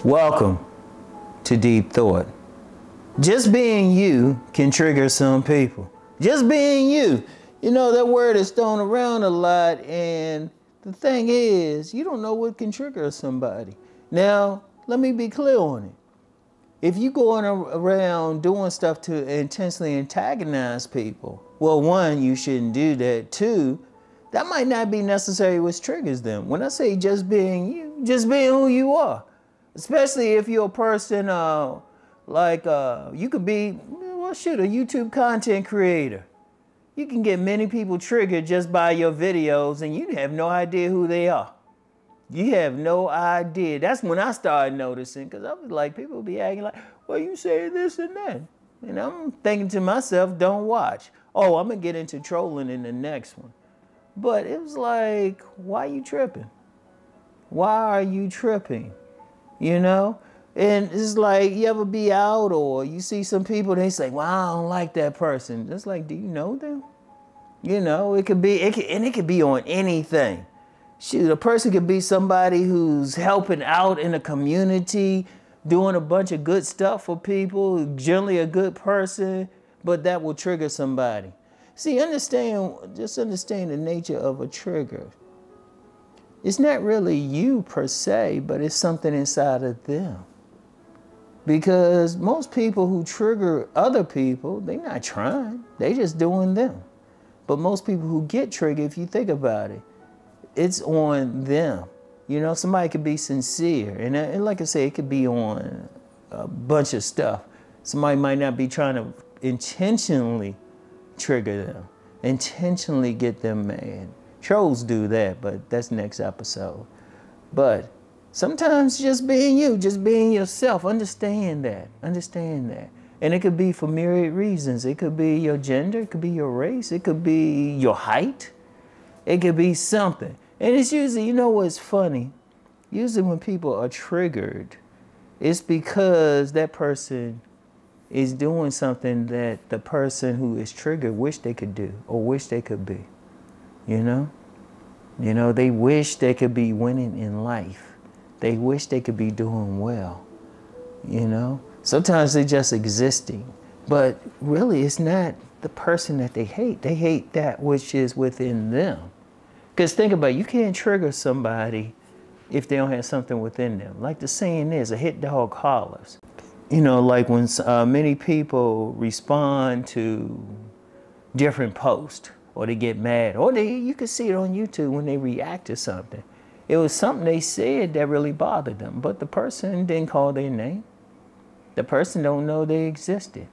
Welcome to Deep Thought. Just being you can trigger some people. Just being you. You know, that word is thrown around a lot, and the thing is, you don't know what can trigger somebody. Now, let me be clear on it. If you going around doing stuff to intentionally antagonize people, well, one, you shouldn't do that. Two, that might not be necessarily what triggers them. When I say just being you, just being who you are. Especially if you're a person you could be, well, shoot, a YouTube content creator. You can get many people triggered just by your videos and you have no idea who they are. You have no idea. That's when I started noticing, because I was like, people be acting like, well, you say this and that. And I'm thinking to myself, don't watch. Oh, I'm going to get into trolling in the next one. But it was like, why are you tripping? Why are you tripping? You know? And it's like, you ever be out or you see some people, they say, well, I don't like that person. It's like, do you know them? You know, it could be on anything. Shoot, a person could be somebody who's helping out in a community, doing a bunch of good stuff for people, generally a good person, but that will trigger somebody. See, just understand the nature of a trigger. It's not really you per se, but it's something inside of them. Because most people who trigger other people, they're not trying. They just doing them. But most people who get triggered, if you think about it, it's on them. You know, somebody could be sincere. And like I say, it could be on a bunch of stuff. Somebody might not be trying to intentionally trigger them, intentionally get them mad. Trolls do that, but that's next episode. But sometimes just being you, just being yourself, understand that. And it could be for myriad reasons. It could be your gender, it could be your race, it could be your height, it could be something. And it's usually, you know what's funny? Usually when people are triggered, it's because that person is doing something that the person who is triggered wish they could do or wish they could be. You know, they wish they could be winning in life. They wish they could be doing well. You know, sometimes they're just existing, but really it's not the person that they hate. They hate that which is within them. Because think about it, you can't trigger somebody if they don't have something within them. Like the saying is, a hit dog hollers. You know, like when many people respond to different posts, or they get mad, or you can see it on YouTube when they react to something. It was something they said that really bothered them, but the person didn't call their name. The person don't know they existed.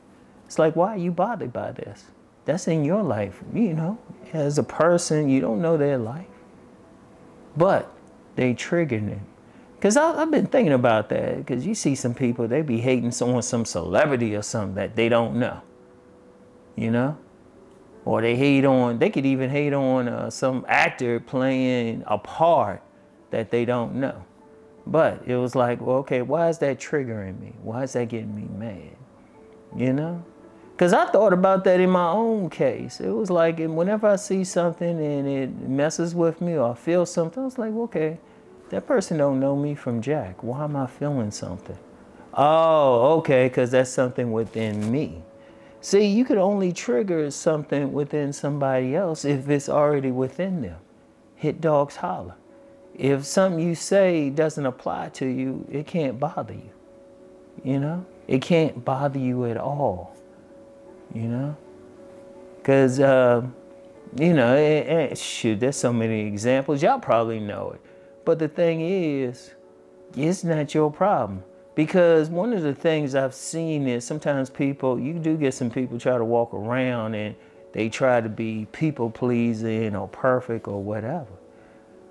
It's like, why are you bothered by this? That's in your life, you know. As a person, you don't know their life, but they triggered it. Because I've been thinking about that, because you see some people, they be hating on some celebrity or something that they don't know, you know? Or they could even hate on some actor playing a part that they don't know. But it was like, well, okay, why is that triggering me? Why is that getting me mad? You know? Because I thought about that in my own case. It was like, whenever I see something and it messes with me or I feel something, I was like, okay, that person don't know me from Jack. Why am I feeling something? Oh, okay, because that's something within me. See, you could only trigger something within somebody else if it's already within them. Hit dogs holler. If something you say doesn't apply to you, it can't bother you. You know? It can't bother you at all. You know? Because, you know, shoot, there's so many examples. Y'all probably know it. But the thing is, it's not your problem. Because one of the things I've seen is sometimes you do get some people try to walk around and they try to be people pleasing or perfect or whatever.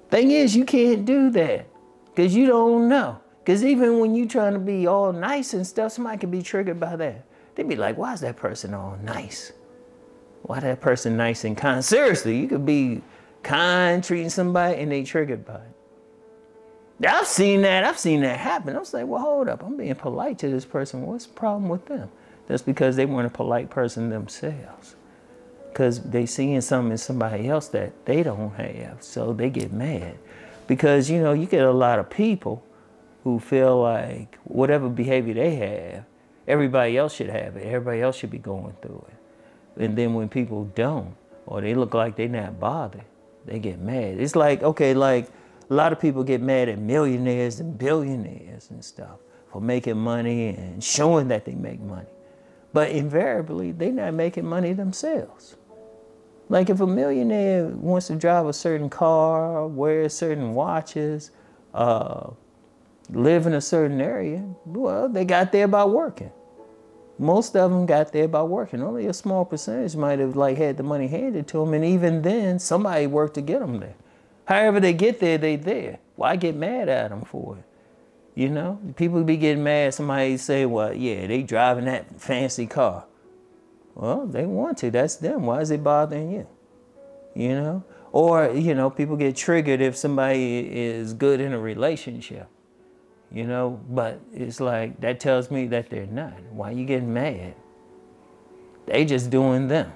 Thing is, you can't do that because you don't know. Because even when you're trying to be all nice and stuff, somebody can be triggered by that. They'd be like, why is that person all nice? Why that person nice and kind? Seriously, you could be kind, treating somebody, and they triggered by it. I've seen that happen. I was like, well, hold up. I'm being polite to this person. What's the problem with them? That's because they weren't a polite person themselves. Because they seeing something in somebody else that they don't have. So they get mad. Because, you know, you get a lot of people who feel like whatever behavior they have, everybody else should have it. Everybody else should be going through it. And then when people don't, or they look like they're not bothered, they get mad. It's like, okay, like a lot of people get mad at millionaires and billionaires and stuff for making money and showing that they make money. But invariably, they're not making money themselves. Like if a millionaire wants to drive a certain car, wear certain watches, live in a certain area, well, they got there by working. Most of them got there by working. Only a small percentage might have like had the money handed to them, and even then, somebody worked to get them there. However they get there, they there. Why get mad at them for it? You know, people be getting mad. Somebody say, well, yeah, they driving that fancy car. Well, they want to. That's them. Why is it bothering you? You know? Or, you know, people get triggered if somebody is good in a relationship. You know, but it's like, that tells me that they're not. Why you getting mad? They just doing them.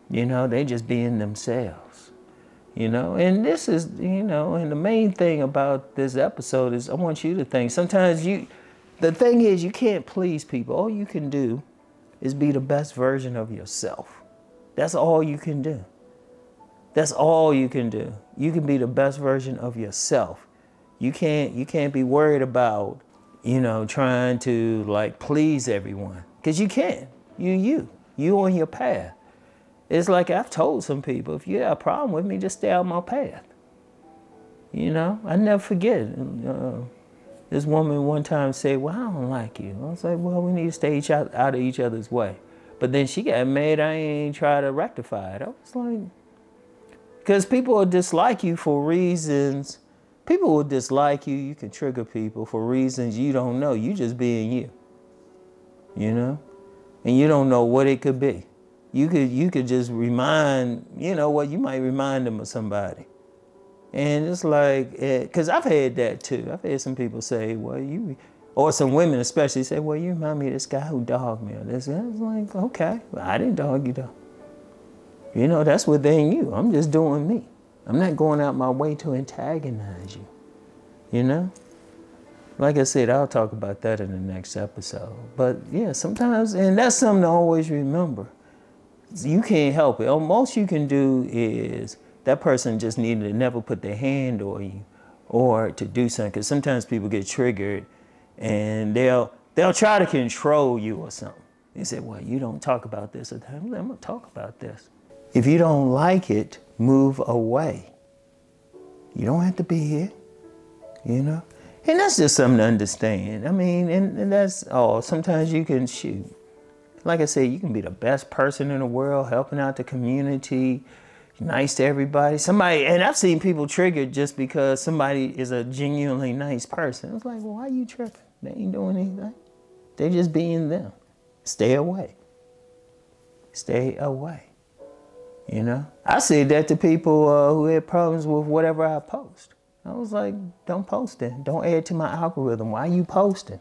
You know, they just being themselves. You know, and this is, you know, and the main thing about this episode is I want you to think, sometimes the thing is you can't please people. All you can do is be the best version of yourself. That's all you can do. That's all you can do. You can be the best version of yourself. You can't be worried about, you know, trying to like please everyone. Because you can't. You on your path. It's like I've told some people, if you have a problem with me, just stay out my path. You know, I never forget. This woman one time said, well, I don't like you. I was like, well, we need to stay out of each other's way. But then she got mad I ain't try to rectify it. I was like, because people will dislike you for reasons. People will dislike you. You can trigger people for reasons you don't know. You just being you. You know? And you don't know what it could be. You could just remind, you know what, you might remind them of somebody. And it's like, because I've had that too. I've had some people say, well, or some women especially say, well, you remind me of this guy who dogged me. Or this. I was like, okay, well, I didn't dog you though. You know, that's within you. I'm just doing me. I'm not going out my way to antagonize you. You know? Like I said, I'll talk about that in the next episode. But yeah, sometimes, and that's something to always remember. You can't help it. All most you can do is that person just needed to never put their hand on you or to do something. Because sometimes people get triggered and they'll try to control you or something. They say, well, you don't talk about this. I'm going to talk about this. If you don't like it, move away. You don't have to be here, you know? And that's just something to understand. I mean, and that's all. Sometimes you can shoot. Like I said, you can be the best person in the world, helping out the community, nice to everybody. And I've seen people triggered just because somebody is a genuinely nice person. It's like, well, why are you tripping? They ain't doing anything. They're just being them. Stay away. Stay away. You know? I said that to people who had problems with whatever I post. I was like, don't post it. Don't add to my algorithm. Why are you posting?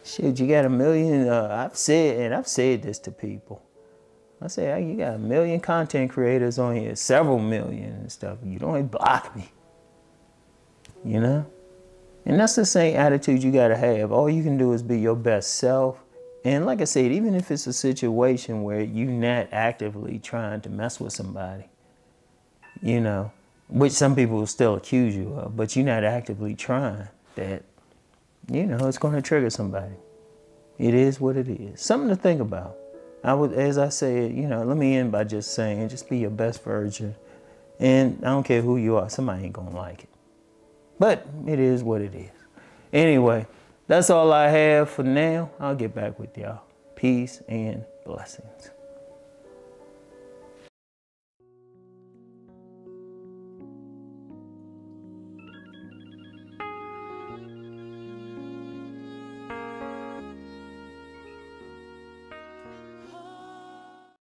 Shit, you got 1 million, I've said this to people. I say, hey, you got 1 million content creators on here, several million and stuff. You don't block me, you know? And that's the same attitude you gotta have. All you can do is be your best self. And like I said, even if it's a situation where you're not actively trying to mess with somebody, you know, which some people will still accuse you of, but you're not actively trying, that, you know, it's going to trigger somebody. It is what it is. Something to think about. As I said, you know, let me end by just saying, just be your best version. And I don't care who you are, somebody ain't going to like it. But it is what it is. Anyway, that's all I have for now. I'll get back with y'all. Peace and blessings.